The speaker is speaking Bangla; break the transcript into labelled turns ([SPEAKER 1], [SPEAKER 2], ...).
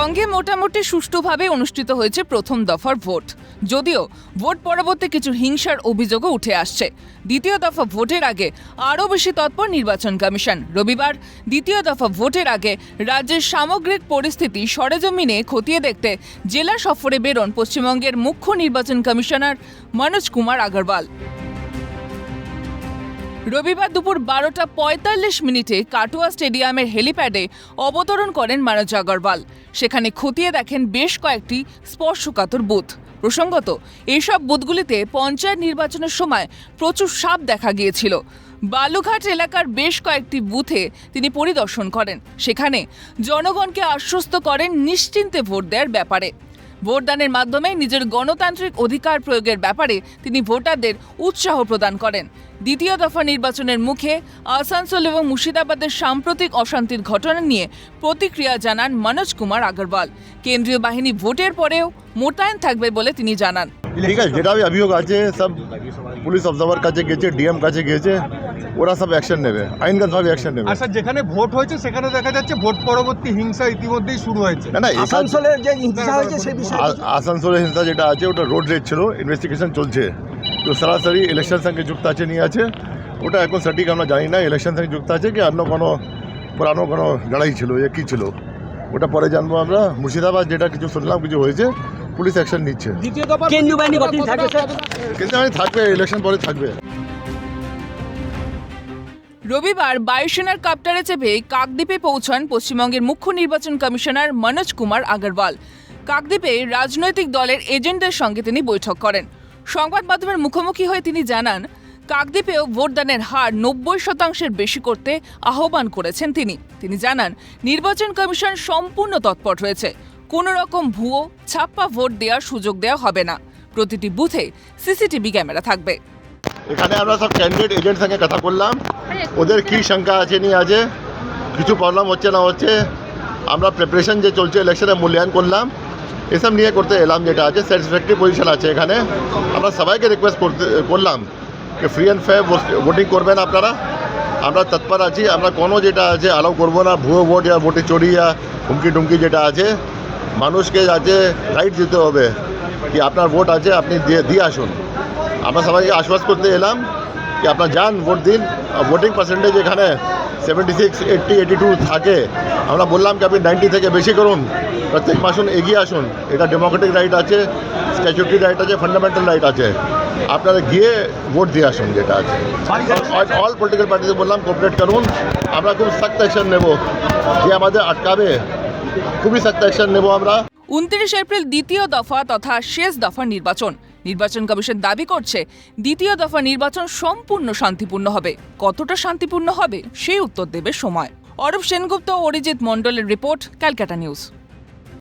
[SPEAKER 1] পশ্চিমবঙ্গে মোটামুটি সুষ্ঠুভাবে অনুষ্ঠিত হয়েছে প্রথম দফার ভোট, যদিও ভোট পরবর্তী কিছু হিংসার অভিযোগও উঠে আসছে। দ্বিতীয় দফা ভোটের আগে আরও বেশি তৎপর নির্বাচন কমিশন। রবিবার দ্বিতীয় দফা ভোটের আগে রাজ্যের সামগ্রিক পরিস্থিতি সরেজমিনে খতিয়ে দেখতে জেলা সফরে বেরোন পশ্চিমবঙ্গের মুখ্য নির্বাচন কমিশনার মনোজ কুমার আগরওয়াল। রবিবার দুপুর 12:45 কাটুয়া স্টেডিয়ামের হেলিপ্যাডে অবতরণ করেন মনোজ আগরওয়াল। সেখানে খতিয়ে দেখেন বেশ কয়েকটি স্পর্শকাতর বুথ। প্রসঙ্গত, এইসব বুথগুলিতে পঞ্চায়েত নির্বাচনের সময় প্রচুর সাপ দেখা গিয়েছিল। বালুঘাট এলাকার বেশ কয়েকটি বুথে তিনি পরিদর্শন করেন। সেখানে জনগণকে আশ্বস্ত করেন নিশ্চিন্তে ভোট দেওয়ার ব্যাপারে। ভোটদানের মাধ্যমে নিজের গণতান্ত্রিক অধিকার প্রয়োগের ব্যাপারে তিনি ভোটারদের উৎসাহ প্রদান করেন। দ্বিতীয় দফা নির্বাচনের মুখে আসানসোল এবং মুর্শিদাবাদের সাম্প্রতিক অশান্তির ঘটনা নিয়ে প্রতিক্রিয়া জানান মনোজ কুমার আগরওয়াল। কেন্দ্রীয় বাহিনী ভোটের পরেও মোতায়েন থাকবে বলে তিনি জানান।
[SPEAKER 2] ঠিক আছে, যেটা অভিযোগ আছে সব পুলিশ অবজারভার কাছে গেছে, ডিএম কাছে গেছে, ওরা সব অ্যাকশন নেবে, আইনগতভাবে অ্যাকশন নেবে।
[SPEAKER 3] আচ্ছা, যেখানে ভোট হয়েছে সেখানে দেখা যাচ্ছে ভোট পরবর্তী হিংসা ইতিমধ্যেই শুরু হয়েছে।
[SPEAKER 2] না,
[SPEAKER 4] আসানসোলের যে হিংসা হয়েছে সেই বিষয়ে
[SPEAKER 2] আসানসোলের হিংসা যেটা আছে ওটা রোড রেজ ছিল, ইনভেস্টিগেশন চলছে। তো সরাসরি ইলেকশন সঙ্গে যুক্ত আছে নিয়ে আছে, ওটা এখন সঠিক আমরা জানি না ইলেকশন সঙ্গে যুক্ত আছে কি অন্য কোনো পুরানো কোনো লড়াই ছিল, এ কী ছিল ওটা পরে জানবো আমরা। মুর্শিদাবাদ যেটা কিছু শুনলাম কিছু হয়েছে, পুলিশ অ্যাকশন নিচ্ছে।
[SPEAKER 4] কেন্দ্রীয় বাহিনী কতদিন থাকবে স্যার?
[SPEAKER 2] কেন্দ্রীয় বাহিনী থাকবে, ইলেকশন পরে থাকবে।
[SPEAKER 1] রবিবার বায়ুসেনার কাপ্টারে চেপে কাকদ্বীপে পৌঁছান পশ্চিমবঙ্গের মুখ্য নির্বাচন কমিশনার মনোজ কুমার আগরওয়াল। কাকদ্বীপে রাজনৈতিক দলের এজেন্টদের সঙ্গে তিনি বৈঠক করেন। সংবাদ মাধ্যমের মুখোমুখি হয়ে তিনি জানান, কাকদ্বীপেও ভোটদানের হার 90% বেশি করতে আহ্বান করেছেন তিনি জানান, নির্বাচন কমিশন সম্পূর্ণ তৎপর রয়েছে। কোনো রকম ভুয়ো ছাপ্পা ভোট দেওয়ার সুযোগ দেওয়া হবে না। প্রতিটি বুথে সিসিটিভি ক্যামেরা থাকবে।
[SPEAKER 2] এখানে আমরা সব ক্যান্ডিডেট এজেন্ট সঙ্গে কথা বললাম, ওদের কী শঙ্কা আছে নিয়ে আছে, কিছু প্রবলেম হচ্ছে না হচ্ছে, আমরা প্রিপারেশন যে চলছে ইলেকশনে মূল্যায়ন করলাম, এসব নিয়ে করতে এলাম। যেটা আছে স্যাটিসফ্যাক্টরি পজিশন আছে এখানে। আমরা সবাইকে রিকোয়েস্ট করলাম যে ফ্রি অ্যান্ড ফেয়ার ভোটিং করবেন আপনারা, আমরা তৎপর আছি। আমরা কোনো যেটা আছে অ্যালাউ করবো না, ভুয়ো ভোট या ভোটে চুরি या হুমকি টুমকি যেটা আছে। মানুষকে যাতে রাইট দিতে হবে কি আপনার ভোট আছে আপনি দিয়ে আসুন। আমরা সবাইকে আশ্বাস করতে এলাম কি আপনারা যান, ভোট দিন। ভোটিং পার্সেন্টেজ এখানে 76, 80, 82 থাকে। আমরা বললাম কি আপনি 90 থেকে বেশি করুন, প্রত্যেক আসুন, এগিয়ে আসুন। এটা ডেমোক্রেটিক রাইট আছে, স্ট্যাচুটরি রাইট আছে, ফান্ডামেন্টাল রাইট আছে। আপনারা গিয়ে ভোট দিয়ে আসুন যেটা আছে। অল পলিটিক্যাল পার্টিতে বললাম কোঅপারেট করুন। আমরা খুব সখ্ত অ্যাকশন নেব, যে আমাদের আটকাবে খুবই সখ্ত অ্যাকশন নেব আমরা।
[SPEAKER 1] 29 এপ্রিল দ্বিতীয় দফা তথা শেষ দফা নির্বাচন কমিশন দাবি করছে দ্বিতীয় দফা নির্বাচন সম্পূর্ণ শান্তিপূর্ণ হবে। কতটা শান্তিপূর্ণ হবে সেই উত্তর দেবে সময়। অরূপ সেনগুপ্ত, অরিজিৎ মণ্ডলের রিপোর্ট, ক্যালকাটা নিউজ।